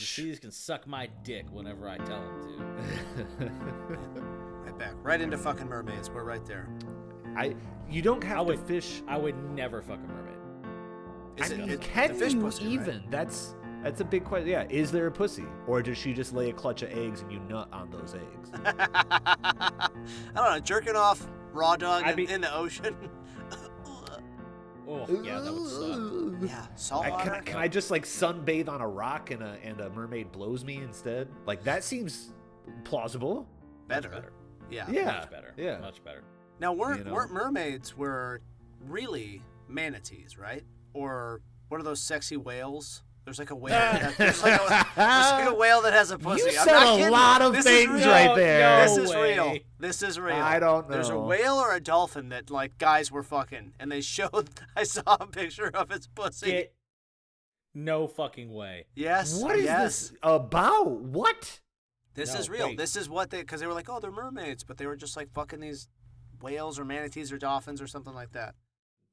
seas can suck my dick whenever I tell them to. Right back. Right into fucking mermaids. We're right there. You don't have to fish. I would never fuck a mermaid. Can fish you pussy, even? Right? That's a big question. Yeah, is there a pussy, or does she just lay a clutch of eggs and you nut on those eggs? I don't know. Jerking off raw dog in the ocean. Oh yeah, that would suck. Yeah, salt water. Can I just like sunbathe on a rock and a mermaid blows me instead? Like that seems plausible. Better. Yeah. Much better. Yeah. Much better. Now weren't mermaids were really manatees, right? Or what are those sexy whales? There's like a whale. There's like a whale that has a pussy. You said a lot of things right there. This is real. This is real. I don't know. There's a whale or a dolphin that like guys were fucking, and they showed. I saw a picture of its pussy. No fucking way. Yes. What is this about? What? This is real. Wait. This is what because they were like, oh, they're mermaids, but they were just like fucking these whales or manatees or dolphins or something like that.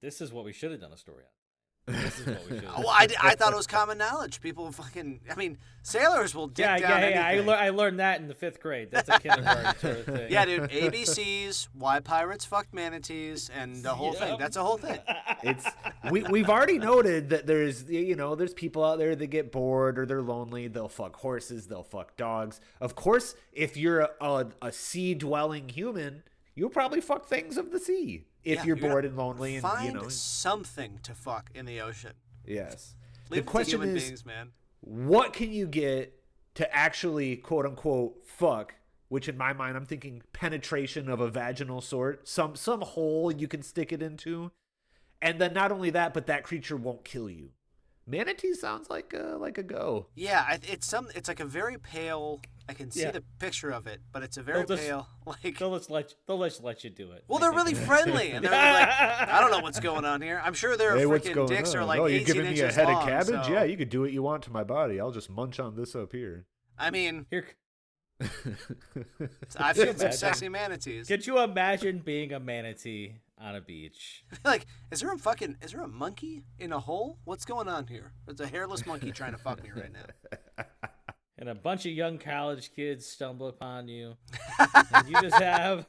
This is what we should have done a story on. This is what we should have done. Well, I thought it was common knowledge. People fucking, sailors will dick down anything. I learned that in the 5th grade. That's a kindergarten sort of thing. Yeah, dude. ABCs, why pirates fucked manatees, and the whole thing. That's a whole thing. We've already noted that there's people out there that get bored or they're lonely. They'll fuck horses. They'll fuck dogs. Of course, if you're a sea-dwelling human, you'll probably fuck things of the sea. If you're bored and lonely, and find something to fuck in the ocean. Yes. Leave the question human is, beings, man. What can you get to actually quote unquote fuck? Which in my mind, I'm thinking penetration of a vaginal sort, some hole you can stick it into, and then not only that, but that creature won't kill you. Manatee sounds like a go. Yeah, it's like a very pale. I can see the picture of it, but it's a very pale. Like they'll just let you do it. Well, they're really friendly, and they're like, I don't know what's going on here. I'm sure their freaking dicks are like 18 inches long. Oh, you're giving me a head of cabbage? So. Yeah, you could do what you want to my body. I'll just munch on this up here. I mean, here. I've seen some sexy manatees. Could you imagine being a manatee on a beach? Like, is there a monkey in a hole? What's going on here? There's a hairless monkey trying to fuck me right now. And a bunch of young college kids stumble upon you. And you just have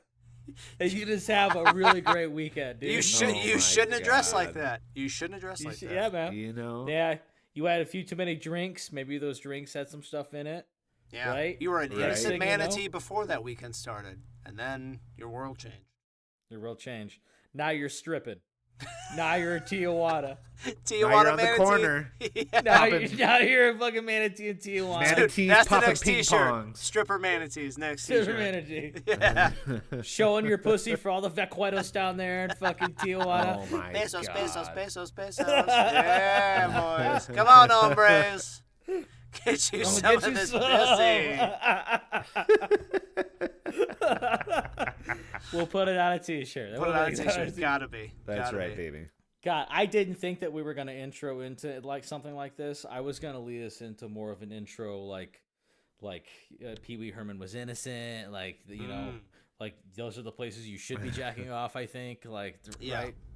a really great weekend, dude. You shouldn't have dressed like that. You shouldn't have dressed like that. Yeah, man. Yeah, you had a few too many drinks. Maybe those drinks had some stuff in it. Yeah, right? You were an innocent manatee before that weekend started, and then your world changed. Your world changed. Now you're stripping. Now you're a Tijuana. Tijuana on manatee. The corner. Yeah. Now you're a fucking manatee in Tijuana. Manatees that's popping the next ping t-shirt. pongs. Stripper manatees next Stripper t-shirt. manatee. Yeah. Showing your pussy for all the vaqueros down there in fucking Tijuana. Oh my pesos, God. pesos. Yeah, boys. Come on, hombres. Get you some of this pussy. We'll put it on a t-shirt. Put it on a t-shirt. Gotta be. That's right, baby. God, I didn't think that we were gonna intro into like something like this. I was gonna lead us into more of an intro, like Pee Wee Herman was innocent, like like those are the places you should be jacking off. I think, right?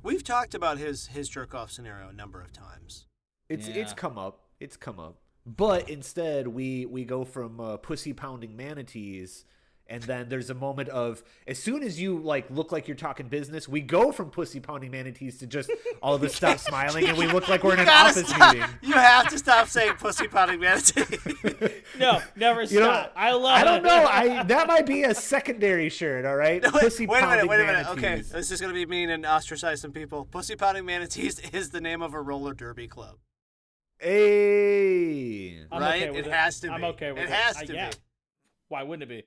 We've talked about his jerk off scenario a number of times. It's come up. But instead, we go from pussy pounding manatees, and then there's a moment of as soon as you look like you're talking business, we go from pussy pounding manatees to just all of us stop smiling and we look like we're in an office meeting. You have to stop saying pussy pounding manatee. No, never stop. I don't know. That might be a secondary shirt. All right. No, pussy pounding wait a minute. manatees. Okay, this is gonna be mean and ostracize some people. Pussy pounding manatees is the name of a roller derby club. Hey. Right? Okay it has to be. I'm okay with it. It has to be. Why wouldn't it be?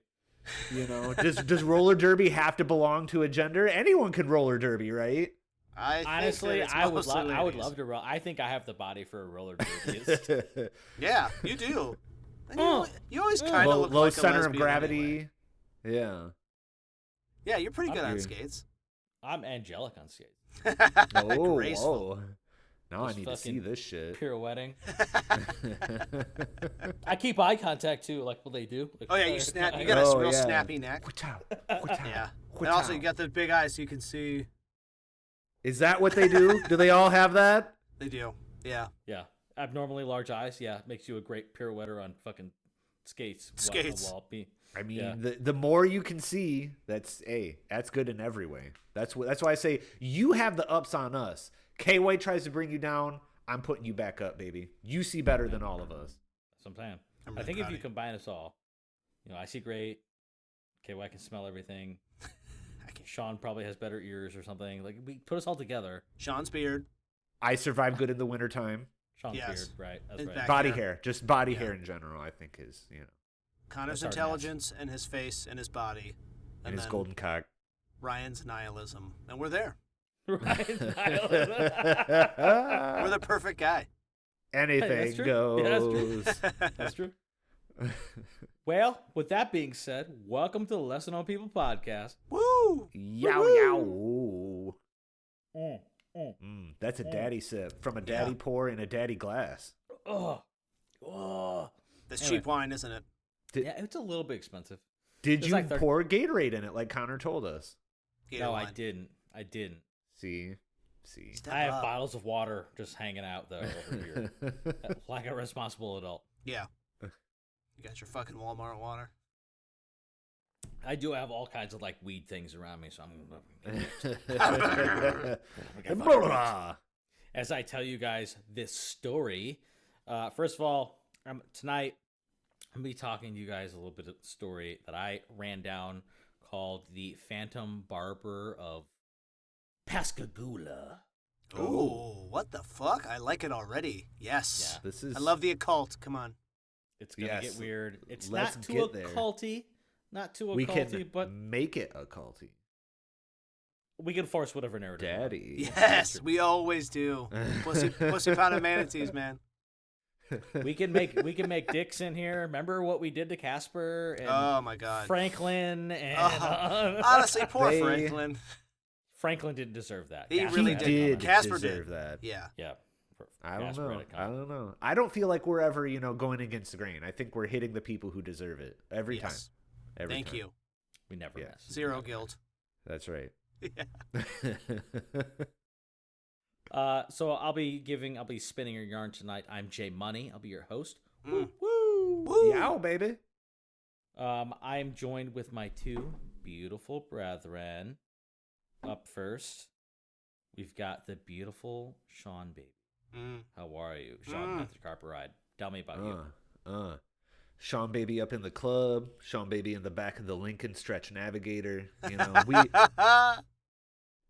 Does roller derby have to belong to a gender? Anyone can roller derby, right? Honestly, I would love to roll. I think I have the body for a roller derby. Yeah, you do. You always kind of look low like center a of lesbian gravity. Anyway. Yeah. Yeah, you're pretty good on skates. I'm angelic on skates. Graceful. Now I need to see this shit. Pirouetting. I keep eye contact too, like what they do. Like, you snap. You got a real snappy neck. Yeah. And also, you got the big eyes so you can see. Is that what they do? Do they all have that? They do. Yeah. Yeah. abnormally large eyes. Yeah, makes you a great pirouetter on fucking skates. Skates. I mean, the more you can see, that's good in every way. That's why I say you have the ups on us. K-White tries to bring you down. I'm putting you back up, baby. You see better than all of us. That's what I'm saying. I'm really I think proud if you of combine us all, I see great. KY can smell everything. Sean probably has better ears or something. Like, we put us all together. Sean's beard. I survive good in the wintertime. Sean's Yes. beard, right? That's His right. back Body hair. hair, just body hair in general, I think is, Connor's That's our intelligence and his face and his body. and his then golden cock. Ryan's nihilism. And we're there. Right? We're the perfect guy. Anything true. goes. Yeah, that's true. Well, with that being said, welcome to the Lesson on People podcast. Woo! Yow, Woo! yow. That's a daddy sip from a daddy pour in a daddy glass. Oh. That's Anyway. cheap wine, isn't it? Yeah, it's a little bit expensive. Did It's you like pour Gatorade in it like Connor told us? Gator No, wine. I didn't. See. Step I have up. bottles of water just hanging out though over here, like a responsible adult. Yeah. You got your fucking Walmart water. I do have all kinds of like weed things around me, so as I tell you guys this story, first of all, tonight I'm gonna be talking to you guys a little bit of the story that I ran down called the Phantom Barber of Pascagoula. Ooh, what the fuck? I like it already. Yes. This is. I love the occult. Come on. It's gonna Yes. get weird. It's Let's not too get there. occulty, not too We occulty, can but make it a culty. we can force whatever narrative. we want. Daddy. Yes, we always do. Pussy pound of manatees, man. We can make dicks in here. Remember what we did to Casper and Oh my god. Franklin and Honestly, poor They- Franklin. Franklin didn't deserve that. He Casper really had it did. coming. Casper deserve did. that. Yeah. Yeah. I don't Casper had know. it I coming. don't know. I don't feel like we're ever, going against the grain. I think we're hitting the people who deserve it every time. Yes. Every Thank time. you. We never Yeah. miss. Zero guilt. That's right. Yeah. So I'll be spinning your yarn tonight. I'm Jay Money. I'll be your host. Mm. Woo! Woo! Yow, baby. I'm joined with my two beautiful brethren. Up first, we've got the beautiful Sean Baby. Mm. How are you, Sean? At the carpet ride. Tell me about you. Sean Baby up in the club. Sean Baby in the back of the Lincoln Stretch Navigator.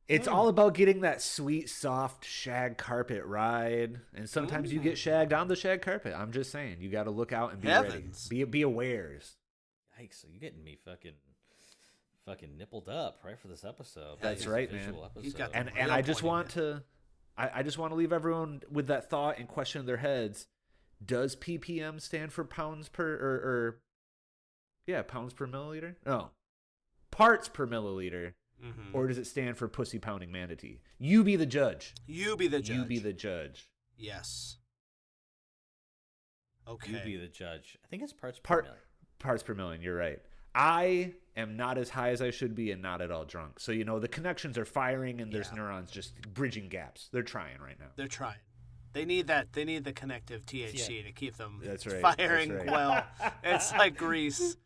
It's all about getting that sweet, soft shag carpet ride. And sometimes you get shagged on the shag carpet. I'm just saying. You got to look out and be Heavens. ready. Be awares. Yikes! So you're getting me fucking nippled up right for this episode. That's This is a right, man. visual He's got episode. And Real I just point in want to I just want to leave everyone with that thought and question in their heads. Does ppm stand for pounds per pounds per milliliter? No. Parts per milliliter. Mm-hmm. Or does it stand for pussy pounding manatee? You be the judge. You be the judge. You be the judge. Yes. Okay. You be the judge. I think it's parts per million. Parts per million, you're right. I am not as high as I should be and not at all drunk. So, the connections are firing and there's neurons just bridging gaps. They're trying right now. They're trying. They need that. They need the connective THC to keep them That's right. firing That's right. well. It's like grease.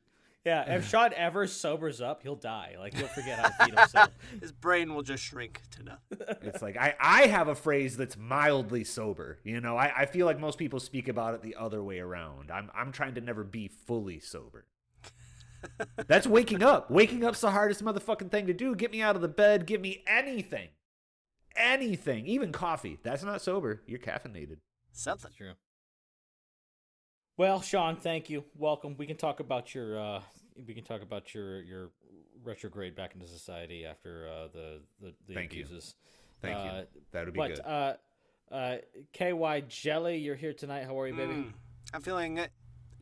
Yeah, if Sean ever sobers up, he'll die. Like, he'll forget how to feed himself. His brain will just shrink to nothing. It's like I have a phrase that's mildly sober. I feel like most people speak about it the other way around. I'm trying to never be fully sober. That's waking up. Waking up's the hardest motherfucking thing to do. Get me out of the bed. Give me anything. Anything. Even coffee. That's not sober. You're caffeinated. Something. That's true. Well, Sean, thank you. Welcome. We can talk about your retrograde back into society after the Thank you. abuses. Thank you. That would be good. KY Jelly, you're here tonight. How are you, baby? I'm feeling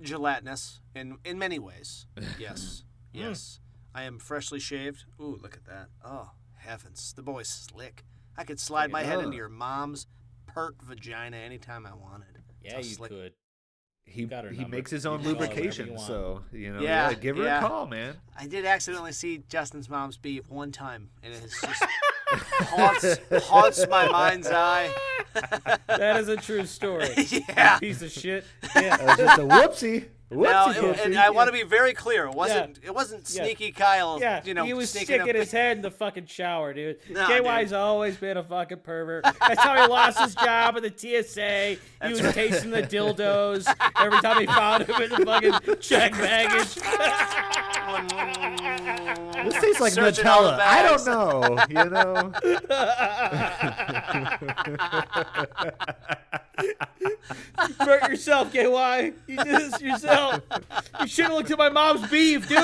gelatinous in many ways. Yes. Yes. I am freshly shaved. Ooh, look at that. Oh, heavens. The boy's slick. I could slide my head into your mom's pert vagina anytime I wanted. Yeah, That's you slick. could. He got her number. makes his own You can call her whenever lubrication, you want. so give her Yeah. a call, man. I did accidentally see Justin's mom's beef one time, and it's just haunts my mind's eye. That is a true story. Yeah. Piece of shit. Yeah. That was just a whoopsie. Now, Whoopsie. and I want to be very clear. It wasn't Sneaky Kyle. Yeah, he was sticking his head in the fucking shower, dude. No, KY's dude. always been a fucking pervert. That's how he lost his job at the TSA. He was tasting the dildos every time he found him in the fucking check baggage. This tastes like Searching all the Nutella. I don't bags. know, you know. You burnt yourself, KY. You did this yourself. You should have looked at my mom's beef, dude.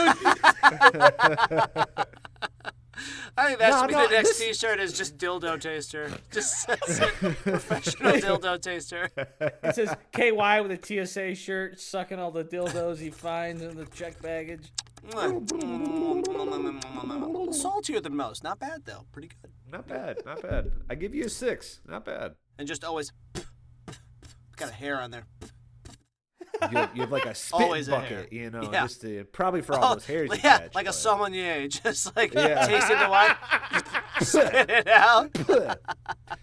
I think that should be the next T-shirt. Is just dildo taster. Just says it, professional dildo taster. It says KY with a TSA shirt, sucking all the dildos he finds in the check baggage. Saltier than most. Not bad though. Pretty good. Not bad. Not bad. I give you a 6. Not bad. And just always got a hair on there. You have like a spit Always a bucket, hair. you know, Yeah. just probably for all those hairs you Yeah, catch. like a but- sommelier, just like Yeah. tasting the wine, spit it out. This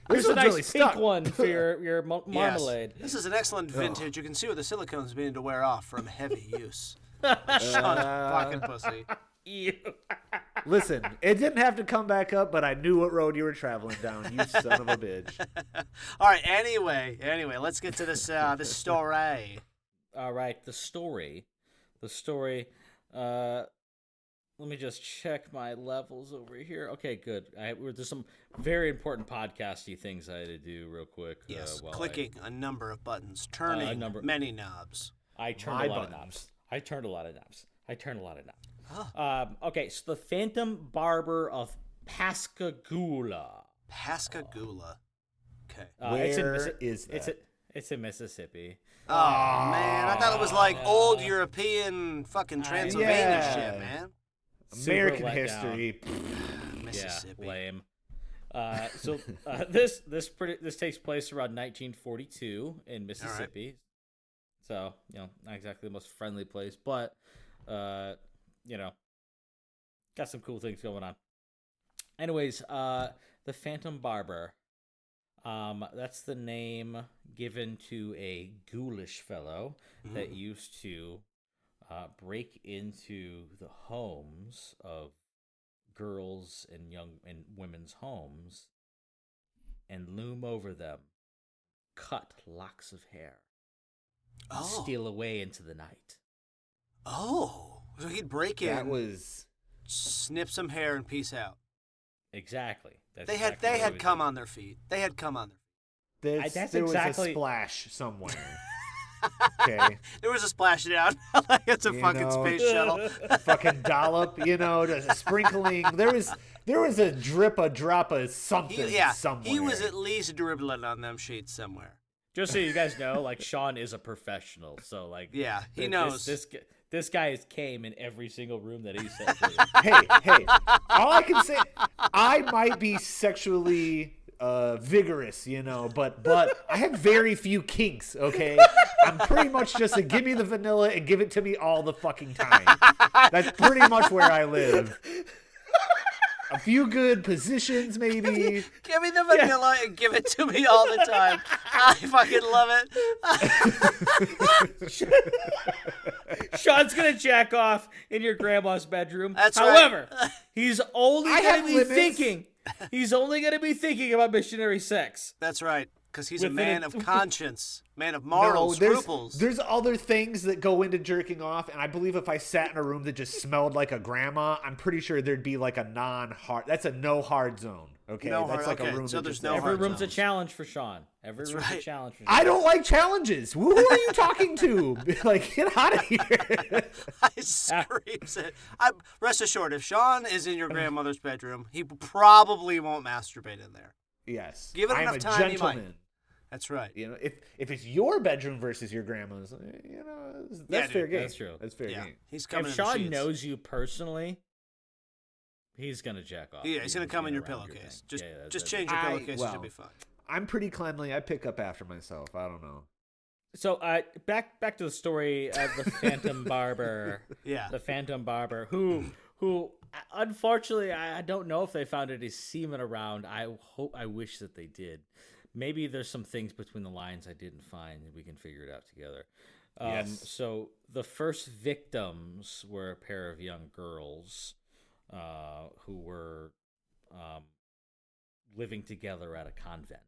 There's a one's nice really pink stuck. one for your marmalade. Yes. This is an excellent vintage. You can see where the silicone's beginning to wear off from heavy use. Fucking pussy. Ew. Listen, it didn't have to come back up, but I knew what road you were traveling down, you son of a bitch. All right. Anyway, let's get to this story. All right, the story. Let me just check my levels over here. Okay, good. There's some very important podcasty things I had to do real quick. Yes, clicking a number of buttons, turning many knobs. I turned a lot of knobs. Okay, so the Phantom Barber of Pascagoula. Pascagoula. Okay. Where is that? It's in Mississippi. Oh man, I thought it was like old European fucking Transylvania shit, man. American Super let history. Mississippi. Yeah, lame. This takes place around 1942 in Mississippi. So, not exactly the most friendly place, but got some cool things going on. Anyways, the Phantom Barber. That's the name given to a ghoulish fellow that used to break into the homes of girls and women's homes and loom over them, cut locks of hair, and steal away into the night. Oh, so he'd break in, snip some hair, and peace out. Exactly. They had cum on their feet. There Was a splash somewhere. Okay. There was a splash down. Like it's a fucking space shuttle. Fucking dollop, just a sprinkling. There was a drop of something somewhere. He was at least dribbling on them sheets somewhere. Just so you guys know, Sean is a professional, so he knows. This guy came in every single room that he set foot Hey, all I can say, I might be sexually vigorous, but I have very few kinks, okay? I'm pretty much just a give me the vanilla and give it to me all the fucking time. That's pretty much where I live. A few good positions, maybe. Give me the vanilla and give it to me all the time. I fucking love in. Sean's gonna jack off in your grandma's bedroom. That's However, right. He's only gonna be thinking about missionary sex. That's right. Because he's a man of conscience, man of moral scruples. There's other things that go into jerking off, and I believe if I sat in a room that just smelled like a grandma, I'm pretty sure there'd be like a non-hard. That's a no hard zone. Okay, that's like a room. So that there's just, no every hard room's zones. a challenge for Sean. Every room's a challenge for Sean. I don't like challenges. Who are you talking to? Get out of here! I screams it. Rest assured, if Sean is in your grandmother's bedroom, he probably won't masturbate in there. Yes, Give it I am enough a time, gentleman. he might. That's right. If it's your bedroom versus your grandma's, that's fair game. That's true. That's fair game. He's coming. If Sean knows you personally, he's gonna jack off. Yeah, he's gonna come in your pillowcase. Just change your pillowcase. It should be fine. I'm pretty cleanly. I pick up after myself. I don't know. So back to the story of the Phantom Barber. Yeah. The Phantom Barber who Unfortunately, I don't know if they found any semen around. I wish that they did. Maybe there's some things between the lines I didn't find, and we can figure it out together. Yes. So the first victims were a pair of young girls who were living together at a convent,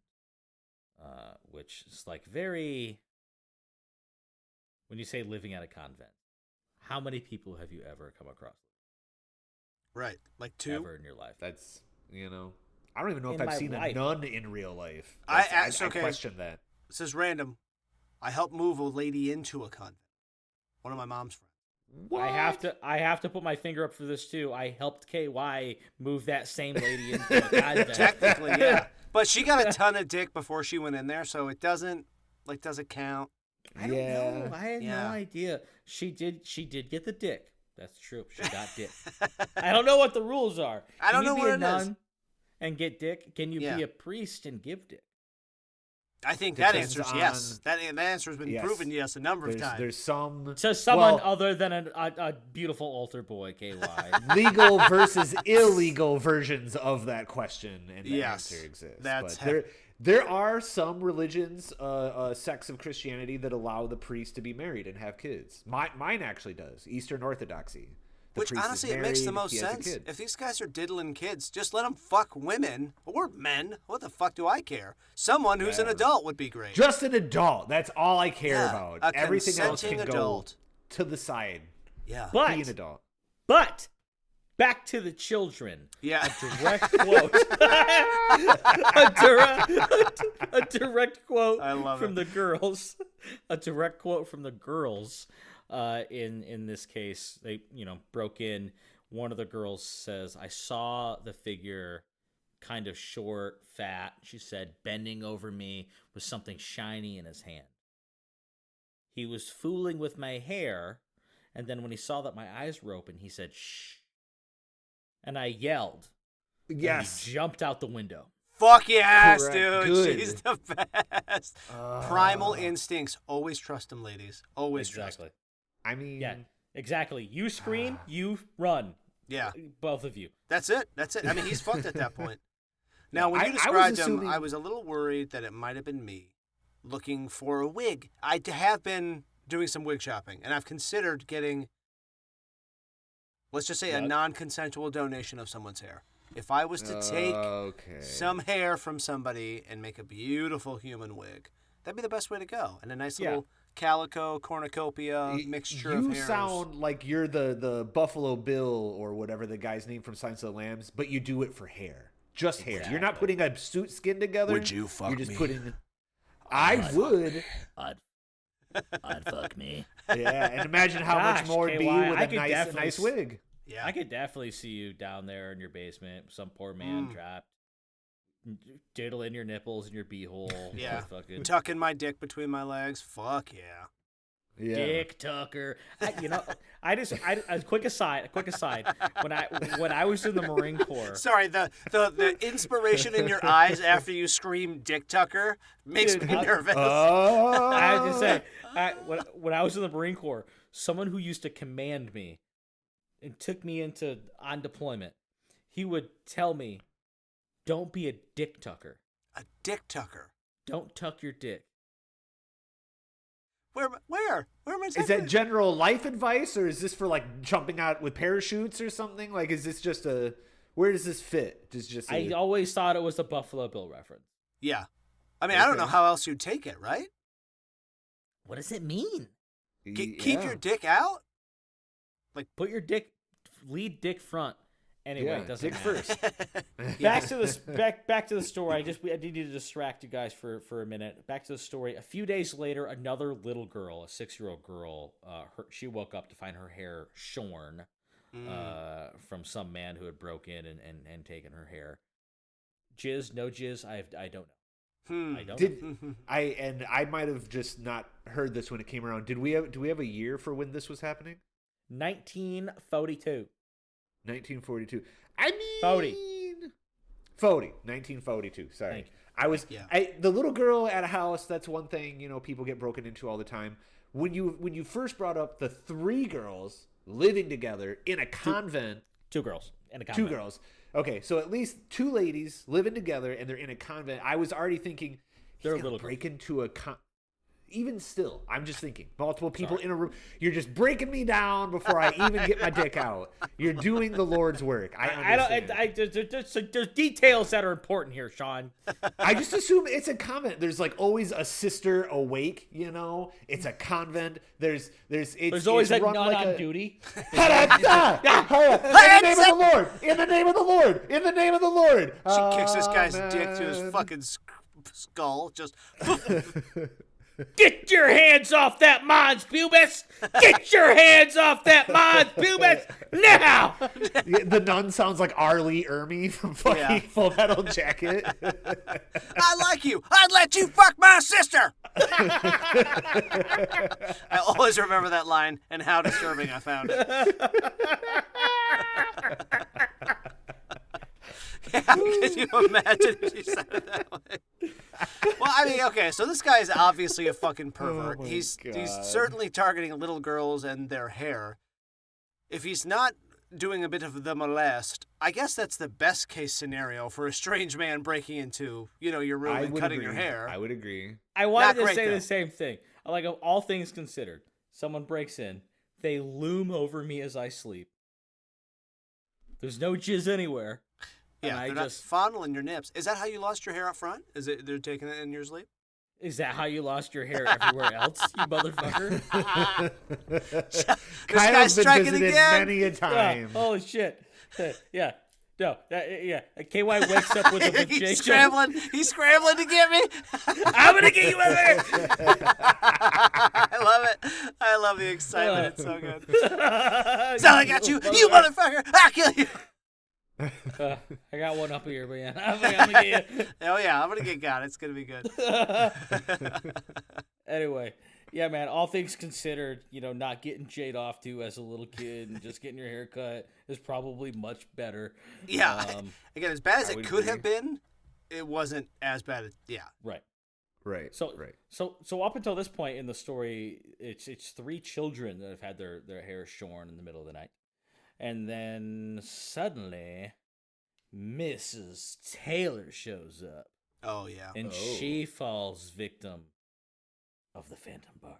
which is like very... When you say living at a convent, how many people have you ever come across? Right. Like 2? Ever in your life. That's, I don't even know if In I've my seen life. a nun in real life. I I question that. This is random. I helped move a lady into a convent. One of my mom's friends. What? I have to put my finger up for this too. I helped KY move that same lady into a convent. Technically, yeah. But she got a ton of dick before she went in there, so it doesn't count. I don't know. I had no idea. She did get the dick. That's true. She got dick. I don't know what the rules are. I don't know Can you what be a it nun is. and get dick? Can you be a priest and give dick? I think that Depends answer's on- yes. That answer has been Yes. proven yes a number of times. There's some To someone well, other than a beautiful altar boy, KY. legal versus illegal versions of that question, and the Yes, answer exists. that's But there are some religions, sects of Christianity that allow the priest to be married and have kids. Mine actually does. Eastern Orthodoxy. The Which priest is honestly, it makes the married, most he has a sense. kid. If these guys are diddling kids, just let them fuck women or men. What the fuck do I care? Someone who's an Yeah. adult would be great. Just an adult. That's all I care Yeah, about. a Everything else can consenting go adult. to the side. Yeah. Be an adult. But back to the children. Yeah. A direct quote. a direct quote I love from it. the girls. A direct quote from the girls. In this case, they broke in. One of the girls says, "I saw the figure, kind of short, fat." She said, "bending over me with something shiny in his hand. He was fooling with my hair, and then when he saw that my eyes were open, he said, 'shh.' And I yelled. Yes. And he jumped out the window." Fuck yes, Correct. dude. Good. She's the best. Primal instincts. Always trust them, ladies. Always trust them. Exactly. I mean, Yeah, exactly. You scream, you run. Yeah. Both of you. That's it. I mean, he's fucked at that point. Now, when I you was described him, assuming- I was a little worried that it might have been me looking for a wig. I have been doing some wig shopping, and I've considered getting, let's just say, a What? non-consensual donation of someone's hair. If I was to take some hair from somebody and make a beautiful human wig, that'd be the best way to go. And a nice little calico cornucopia mixture of You hairs. sound like you're the Buffalo Bill or whatever the guy's name from Silence of the Lambs, but you do it for hair. Just hair. You're not putting a suit skin together. Would you fuck You're just me? putting... I would. I'd fuck me. Yeah, and imagine how Gosh, much more it'd be KY, with I a could nice definitely wig. Yeah. I could definitely see you down there in your basement, some poor man trapped, diddling your nipples in your beehole. Yeah. Fucking Tucking my dick between my legs. Fuck yeah. Yeah. Dick Tucker. A quick aside. When I was in the Marine Corps. Sorry, the inspiration in your eyes after you scream Dick Tucker makes Dude, me nervous. I have to say, when I was in the Marine Corps, someone who used to command me and took me on deployment, he would tell me, "Don't be a dick tucker. A Dick Tucker. Don't tuck your dick." Where am I Is that general life advice, or is this for like jumping out with parachutes or something? Like, is this just a... Where does this fit? I always thought it was a Buffalo Bill reference. Yeah. I mean, I don't know how else you'd take it, right? What does it mean? Keep your dick out? Put your lead dick front. Anyway, Yeah, it doesn't dick matter. first. Back to the story. I needed to distract you guys for a minute. Back to the story. A few days later, another little girl, a 6-year-old girl, she woke up to find her hair shorn from some man who had broke in and taken her hair. Jizz, no jizz, I don't know. I don't know. I might have just not heard this when it came around. Do we have a year for when this was happening? 1942. 1942. I mean 1942. Sorry. Thank you. The little girl at a house, that's one thing, people get broken into all the time. When you first brought up the 3 girls living together in a convent, 2 girls and a 2 convent. girls. Okay, so at least 2 ladies living together, and they're in a convent. I was already thinking They're a he's gonna little break into a even still, I'm just thinking, multiple people in a room. You're just breaking me down before I even get my dick out. You're doing the Lord's work. I understand. There's details that are important here, Sean. I just assume it's a convent. There's like always a sister awake, you know? It's a convent. There's always it's a run nun like on duty. In the name of the Lord! In the name of the Lord! In the name of the Lord! She kicks this guy's dick to his fucking skull. Just. Get your hands off that Mons Pubis! Get your hands off that Mons Pubis now! The nun sounds like Arlie Ermy from fucking Full Metal Jacket. I like you. I'd let you fuck my sister. I always remember that line and how disturbing I found it. Yeah, could you imagine if she said it that way? Well, I mean, okay, so this guy is obviously a fucking pervert. He's certainly targeting little girls and their hair. If he's not doing a bit of the molest, I guess that's the best case scenario for a strange man breaking into, your room and cutting your hair. I would agree. I wanted to say the same thing. Like, of all things considered, someone breaks in, they loom over me as I sleep. There's no jizz anywhere. Yeah, they're not fondling your nips. Is that how you lost your hair up front? Is it they're taking it in your sleep? Is that how you lost your hair everywhere else, you motherfucker? This guy's striking again. Many a time. Yeah, holy shit. Yeah. No. KY wakes up with a vajayjay. He's scrambling to get me. I'm going to get you in there. I love it. I love the excitement. It's so good. So I got you. You motherfucker. I'll kill you. I got one up here, but yeah, I'm gonna get you. Oh yeah, I'm gonna get got. It's gonna be good. Anyway, yeah, man. All things considered, not getting jade off to as a little kid and just getting your hair cut is probably much better. Yeah. Again, as bad as it could have been, it wasn't as bad. Right. So up until this point in the story, it's 3 children that have had their hair shorn in the middle of the night. And then suddenly, Mrs. Taylor shows up. Oh, yeah. And she falls victim of the Phantom Barber.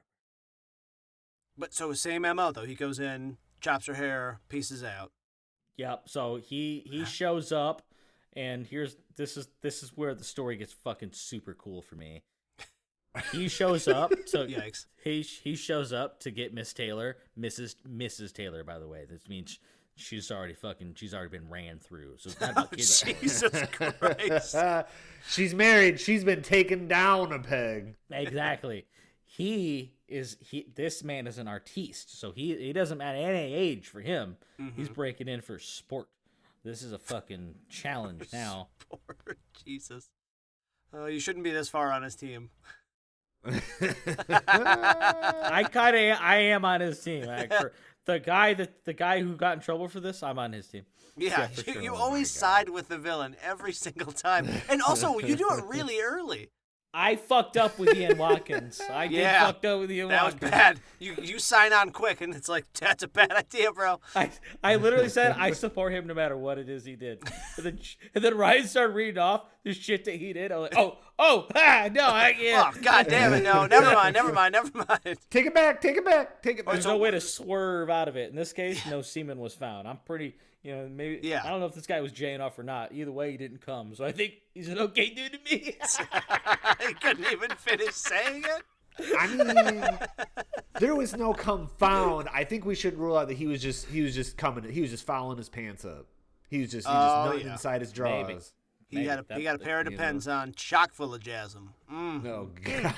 But so same MO, though. He goes in, chops her hair, pieces out. Yep. So he shows up, and this is where the story gets fucking super cool for me. He shows up to Yikes. He shows up to get Miss Taylor, Mrs. Taylor, by the way. This means she's already been ran through. So it's not about kids. Jesus Christ. She's married. She's been taken down a peg. Exactly. This man is an artiste, so he doesn't matter any age for him. Mm-hmm. He's breaking in for sport. This is a fucking challenge now. Sport. Jesus. You shouldn't be this far on his team. I am on his team. For the guy who got in trouble for this, I'm on his team. Yeah, you always side with the villain every single time, and also you do it really early. I fucked up with Ian Watkins. Fucked up with Ian Watkins. That was bad. You sign on quick, and it's like, that's a bad idea, bro. I literally said I support him no matter what it is he did. And then Ryan started reading off the shit that he did. I was like, no, I can't. Oh, God damn it, no. Never mind. Take it back. There's no way to swerve out of it. In this case, no semen was found. I'm pretty... maybe. Yeah. I don't know if this guy was jaying off or not. Either way, he didn't come. So I think he's an okay dude to me. He couldn't even finish saying it. I mean, there was no cum found. I think we should rule out that he was just coming. He was just fouling his pants up. He was just nutting inside his drawers. Maybe. He got a pair of Depends on, chock full of jasm. Oh God.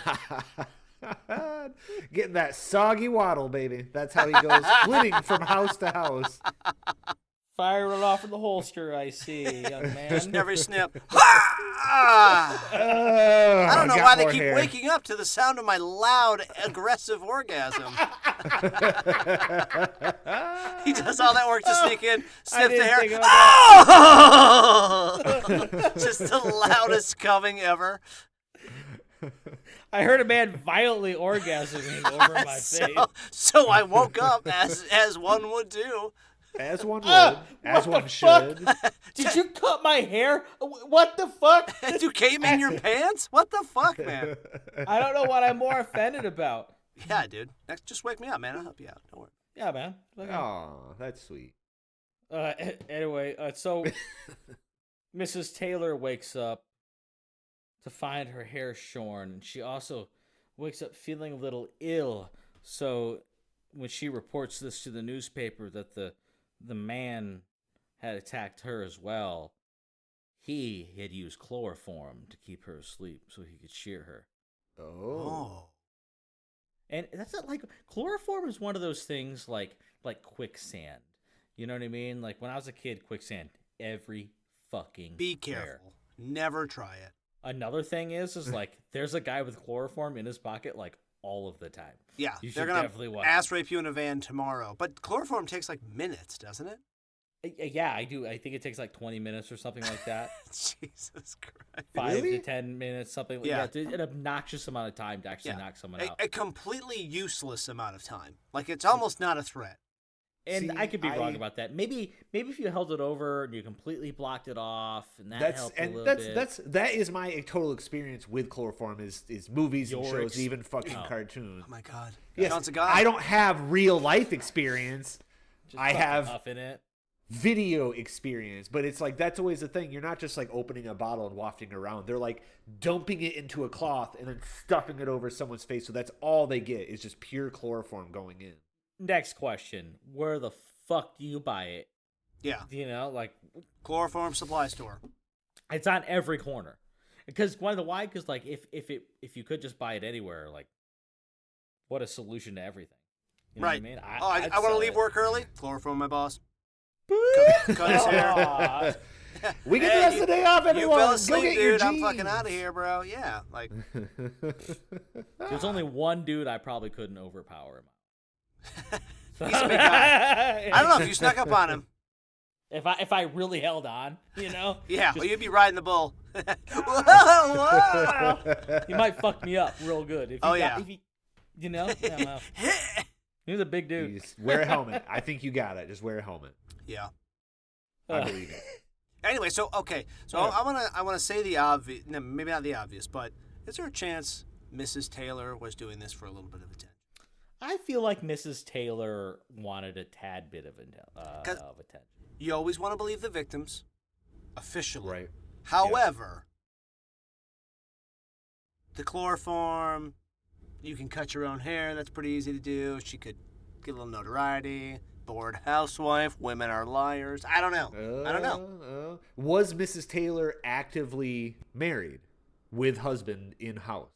Getting that soggy waddle, baby. That's how he goes, flitting from house to house. Fire it off in the holster, I see, young man. Just every snip. I don't know why they keep waking up to the sound of my loud, aggressive orgasm. He does all that work to sneak in, sniff the hair. Just the loudest coming ever. I heard a man violently orgasming over my face. So I woke up as one would do. As one would. As one should. Did you cut my hair? What the fuck? You came in your pants? What the fuck, man? I don't know what I'm more offended about. Yeah, dude. Next, just wake me up, man. I'll help you out. Don't worry. Yeah, man. Oh, that's sweet. Anyway, so Mrs. Taylor wakes up to find her hair shorn, and she also wakes up feeling a little ill. So when she reports this to the newspaper that the man had attacked her as well, he had used chloroform to keep her asleep so he could shear her. Oh. And that's not like chloroform is one of those things like quicksand. You know what I mean? Like when I was a kid, quicksand every fucking Be careful. Never try it. Another thing is like there's a guy with chloroform in his pocket like all of the time. Yeah, you they're gonna ass rape you in a van tomorrow. But chloroform takes like minutes, doesn't it? Yeah, I do. I think it takes like 20 minutes or something like that. Jesus Christ. 5 to 10 minutes, something like yeah. that. An obnoxious amount of time to actually knock someone out. A completely useless amount of time. Like it's almost not a threat. And I could be wrong about that. Maybe if you held it over and you completely blocked it off, and helped a little bit. That is my total experience with chloroform is movies and shows, even fucking cartoons. Oh my god! Yes, I don't have real life experience. I have in it. Video experience, but it's like that's always the thing. You're not just like opening a bottle and wafting around. They're like dumping it into a cloth and then stuffing it over someone's face. So that's all they get is just pure chloroform going in. Next question. Where the fuck do you buy it? Yeah. You know, like chloroform supply store. It's on every corner. Because why? Because like if you could just buy it anywhere, like what a solution to everything. You know right. What I mean? I want to leave work early. Chloroform my boss. Cut his hair. We get the rest of the day off, everyone. You fell asleep, go get dude. your I'm fucking out of here, bro. Yeah, like. There's only one dude I probably couldn't overpower him. He's a big guy. I don't know if you snuck up on him. If I really held on, you know. Yeah, well, you'd be riding the bull. Whoa. You might fuck me up real good. If you you know. Yeah, well. He's a big dude. Just wear a helmet. I think you got it. Just wear a helmet. Yeah. I believe it. Anyway, so I wanna say the obvious. No, maybe not the obvious, but is there a chance Mrs. Taylor was doing this for a little bit of attention? I feel like Mrs. Taylor wanted a tad bit of attention. You always want to believe the victims, officially. Right. However, the chloroform. You can cut your own hair. That's pretty easy to do. She could get a little notoriety. Bored housewife. Women are liars. I don't know. Was Mrs. Taylor actively married with husband in house?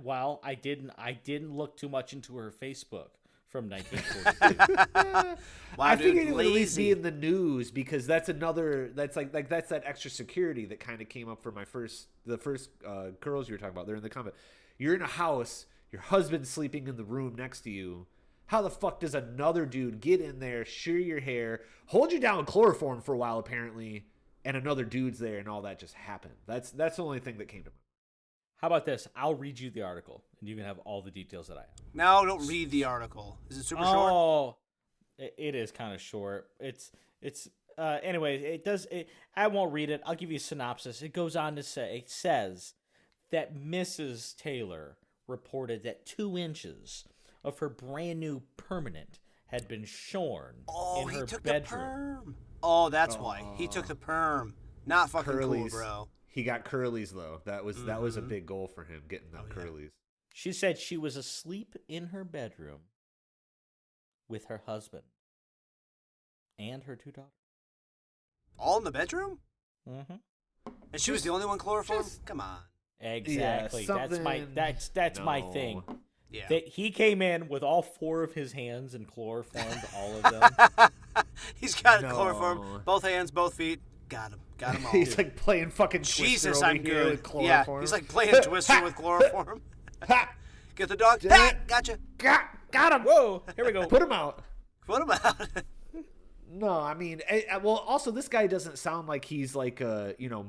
Well, I didn't look too much into her Facebook from 1942. I figured it would at least be in the news because that's another. That's that's that extra security that kind of came up for the first girls you were talking about. They're in the comment. You're in a house, your husband's sleeping in the room next to you. How the fuck does another dude get in there, shear your hair, hold you down with chloroform for a while apparently, and another dude's there and all that just happened? That's the only thing that came to mind. How about this? I'll read you the article, and you can have all the details that I have. No, don't read the article. Is it super short? Oh, it is kind of short. Anyways, it does. I won't read it. I'll give you a synopsis. It goes on to say, it says that Mrs. Taylor reported that 2 inches of her brand new permanent had been shorn in her bedroom. The perm. Oh, that's why. He took the perm. Not fucking curlies. Cool, bro. He got curlies though. That was a big goal for him, getting them curlies. She said she was asleep in her bedroom with her husband and her 2 daughters. All in the bedroom? Mm-hmm. And she was the only one chloroformed? Come on. Exactly. Yeah, that's my thing. Yeah. That he came in with all 4 of his hands and chloroformed all of them. He's got chloroform, both hands, both feet. Got him all. He's like playing fucking Jesus, Twister over I'm here good. with chloroform. Yeah, he's like playing Twister with chloroform. Get the dog. Gotcha. Got him. Whoa, here we go. Put him out. Put him out. No, I mean, well, also this guy doesn't sound like he's like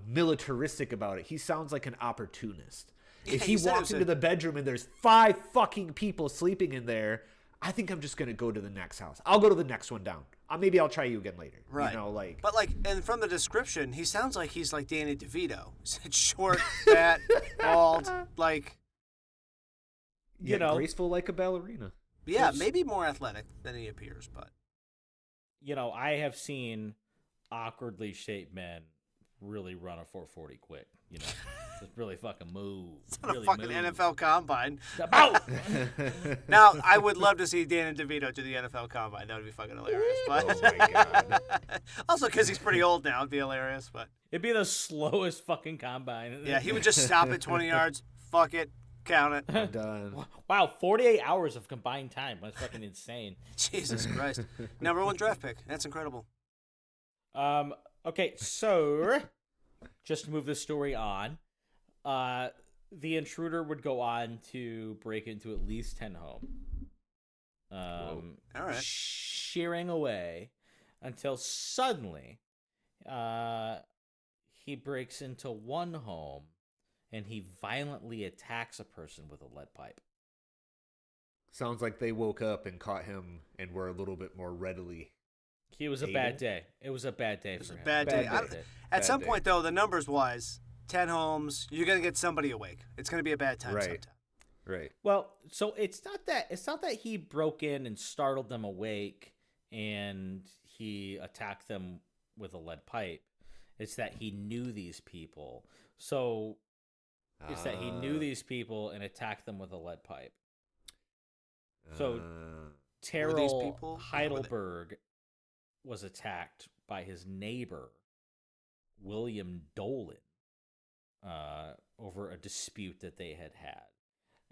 militaristic about it. He sounds like an opportunist. If he walks into the bedroom and there's 5 fucking people sleeping in there, I think I'm just going to go to the next house. I'll go to the next one down. Maybe I'll try you again later. Right. You know, like. But, like, and from the description, he sounds like he's like Danny DeVito. He's short, fat, bald, like. You know. Graceful like a ballerina. Yeah, maybe more athletic than he appears, but. You know, I have seen awkwardly shaped men really run a 440 quick, you know. Just really fucking move. It's not really a fucking move. NFL Combine. Ow! Now, I would love to see Danny DeVito do the NFL Combine. That would be fucking hilarious. But Oh, my God. Also, because he's pretty old now, it'd be hilarious. But It'd be the slowest fucking combine. yeah, he would just stop at 20 yards. Fuck it. Count it. I'm done. Wow, 48 hours of combined time. That's fucking insane. Jesus Christ. Number 1 draft pick. That's incredible. Okay, so just to move the story on, the intruder would go on to break into at least 10 homes. All right. Shearing away until suddenly he breaks into one home and he violently attacks a person with a lead pipe. Sounds like they woke up and caught him and were a little bit more readily. It was a bad day. It was a bad day for him. Bad day. At some point, though, the numbers-wise, 10 homes, you're going to get somebody awake. It's going to be a bad time sometime. Right. Well, so it's not that he broke in and startled them awake and he attacked them with a lead pipe. It's that he knew these people. So it's that he knew these people and attacked them with a lead pipe. So Terrell Heidelberg was attacked by his neighbor, William Dolan, over a dispute that they had.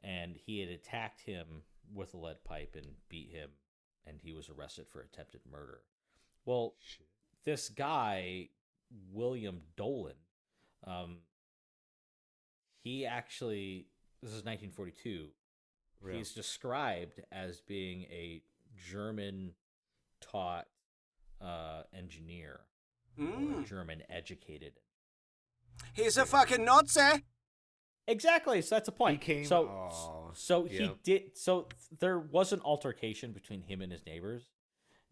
And he had attacked him with a lead pipe and beat him, and he was arrested for attempted murder. Well, this guy, William Dolan, he actually, this is 1942, he's described as being a German-taught engineer, or German-educated. He's a fucking Nazi! Exactly, so that's the point. He came, he did. So there was an altercation between him and his neighbors,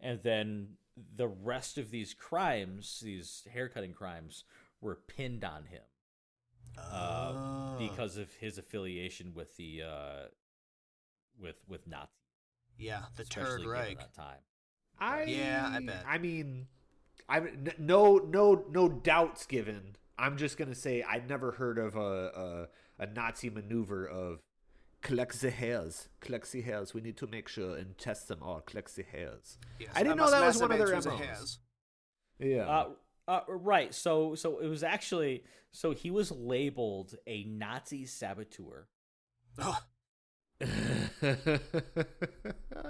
and then the rest of these crimes, these haircutting crimes, were pinned on him because of his affiliation with the with Nazis. Yeah, the especially Third Reich. given that time. I bet. I mean, no doubts given. I'm just gonna say I'd never heard of a Nazi maneuver of collect the hairs. We need to make sure and test them all. Collect the hairs. Yes, I didn't know that was one of their MOs. Yeah. Right. So it was actually, so he was labeled a Nazi saboteur. Oh. I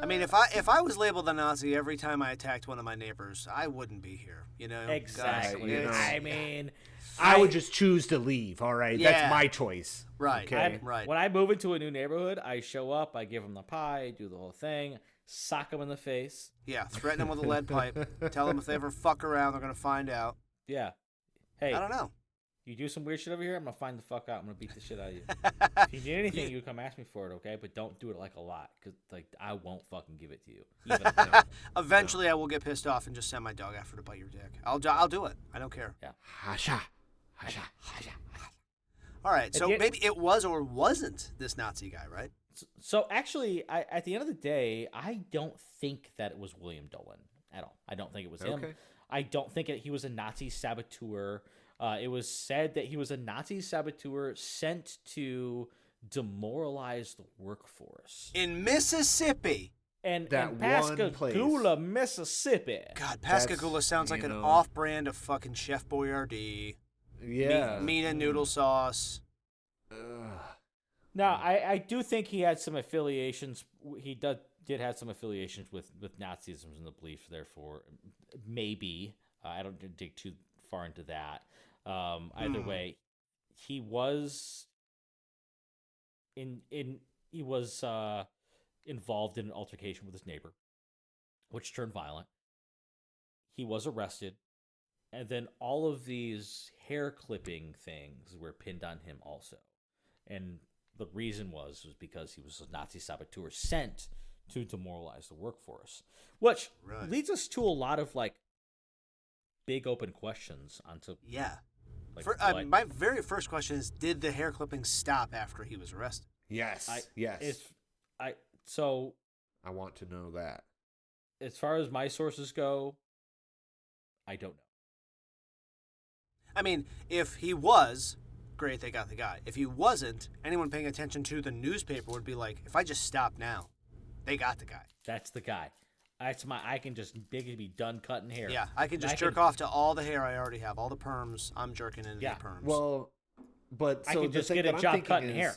mean, if I was labeled a Nazi every time I attacked one of my neighbors, I wouldn't be here. You know. Exactly. You know, I mean, I would just choose to leave. All right, Yeah. that's my choice. Right. Okay. Right. When I move into a new neighborhood, I show up, I give them the pie, do the whole thing, sock them in the face. Yeah. Threaten them with a lead pipe. Tell them if they ever fuck around, they're gonna find out. Yeah. Hey. I don't know. You do some weird shit over here, I'm gonna find the fuck out. I'm gonna beat the shit out of you. If you need anything, you come ask me for it, okay? But don't do it like a lot, because like I won't fucking give it to you. Even if Eventually, I will get pissed off and just send my dog after to bite your dick. I'll do it. I don't care. Yeah. Hasha. All right. So maybe it was or wasn't this Nazi guy, right? So actually, at the end of the day, I don't think that it was William Dolan at all. I don't think it was him. I don't think he was a Nazi saboteur. It was said that he was a Nazi saboteur sent to demoralize the workforce in Mississippi. And that Pascagoula, Mississippi. God, Pascagoula sounds like an off-brand of fucking Chef Boyardee. Yeah. Meat and noodle sauce. Now, I do think he had some affiliations. He did have some affiliations with Nazism and the belief. Therefore, maybe I don't dig too far into that. Either way, he was involved in an altercation with his neighbor, which turned violent. He was arrested, and then all of these hair clipping things were pinned on him also. And the reason was because he was a Nazi saboteur sent to demoralize the workforce, which leads us to a lot of like big open questions onto like my very first question is, did the hair clipping stop after he was arrested? Yes. So I want to know that. As far as my sources go, I don't know. I mean, if he was, great, they got the guy. If he wasn't, anyone paying attention to the newspaper would be like, if I just stop now, they got the guy. That's the guy. I can just be done cutting hair. Yeah, I can just jerk off to all the hair I already have, all the perms. I'm jerking into the perms. Well, but so I can just get a job cutting hair.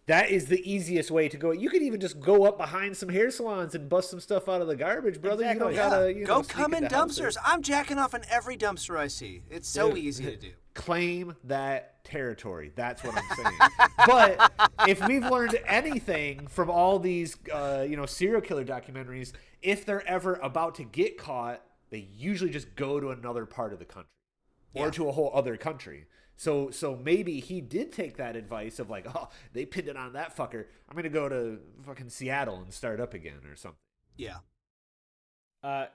That is the easiest way to go. You could even just go up behind some hair salons and bust some stuff out of the garbage, brother. Exactly. You don't gotta go come in dumpsters. I'm jacking off in every dumpster I see. It's so easy to do. Claim that territory. That's what I'm saying. But if we've learned anything from all these, serial killer documentaries, if they're ever about to get caught, they usually just go to another part of the country or to a whole other country. So maybe he did take that advice of like, oh, they pinned it on that fucker. I'm going to go to fucking Seattle and start up again or something. Yeah.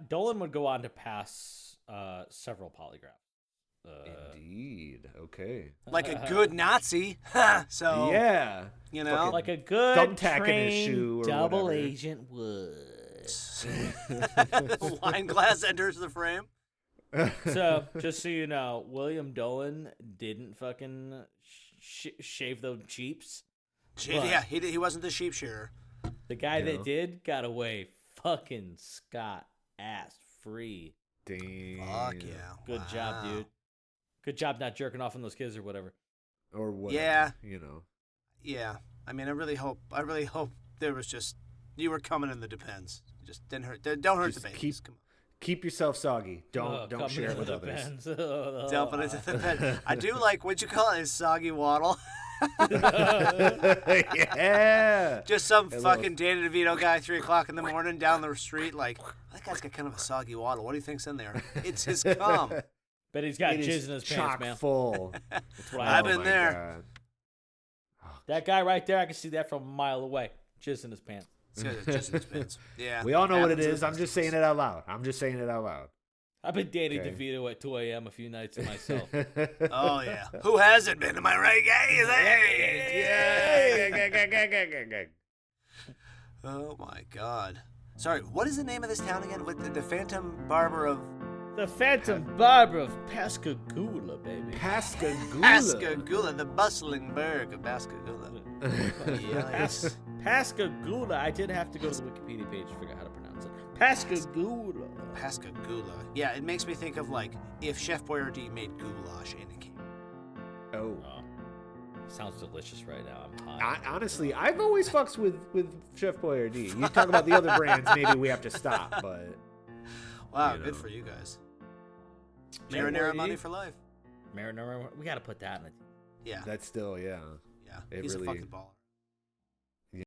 Dolan would go on to pass several polygraphs. Indeed. Okay. Like a good Nazi. So yeah. Like a good thumbtack in his shoe or double whatever. agent would. Wine glass enters the frame. So, just so you know, William Dolan didn't fucking shave those cheeks. Yeah, he wasn't the sheep shearer. The guy that did got away fucking scot-ass free. Damn. Fuck yeah. Good job, dude. Good job not jerking off on those kids or whatever. Or whatever. Yeah. Yeah. I mean, I really hope there was just, you were coming in the depends. Just didn't hurt. Don't hurt the babies. Keep yourself soggy. Don't share it with others. Dump it into the pen. I do like, what'd you call it? Soggy waddle. Yeah. Just some fucking Danny DeVito guy, 3 o'clock in the morning down the street, like, that guy's got kind of a soggy waddle. What do you think's in there? It's his cum. But he's got jizz in his pants, man. Full. That's what I've been there. That guy right there, I can see that from a mile away. Jizz in his pants. Just in his pants. Yeah. We all know what it is. I'm just saying it out loud. I've been dating DeVito at 2 a.m. a few nights myself. Oh, yeah. Who hasn't been? Am I right, guys? Yeah. Oh, my God. Sorry, what is the name of this town again? With the Phantom Barber of... The Phantom Barber of Pascagoula, baby. Pascagoula, the bustling burg of Pascagoula. Yes. Pascagoula. I did have to go to the Wikipedia page to figure out how to pronounce it. Pascagoula. Pascagoula. Yeah, it makes me think of like if Chef Boyardee made goulash in a cake. Oh. Sounds delicious right now. I'm hot. Honestly, I've always fucks with Chef Boyardee. You talk about the other brands, maybe we have to stop, but... Wow, good for you guys. Marinara money for life. Marinara, we got to put that in it. Yeah. That's still, yeah. He's a fucking baller.